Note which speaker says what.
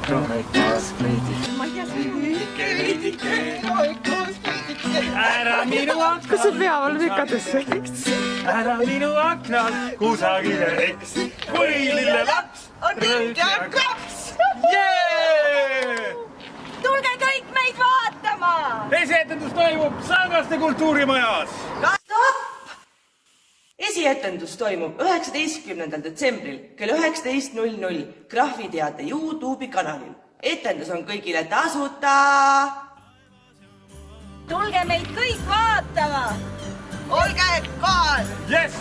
Speaker 1: Ära minu aknal.
Speaker 2: Kas see pea veel vikatesse?
Speaker 1: Ära minu aknal kusagile eks. Kui lillelaps
Speaker 3: on ring ja klaps.
Speaker 4: Tulge kõik meid vaatama!
Speaker 1: Esietendus toimub Sangaste kultuurimajas.
Speaker 3: Esietendus toimub 19. detsembril kell 19.00 Grafiteatri YouTube'i kanalil. Etendus on kõigile tasuta.
Speaker 4: Tulge meid kõik vaatama!
Speaker 3: Olge kohal!
Speaker 1: Yes!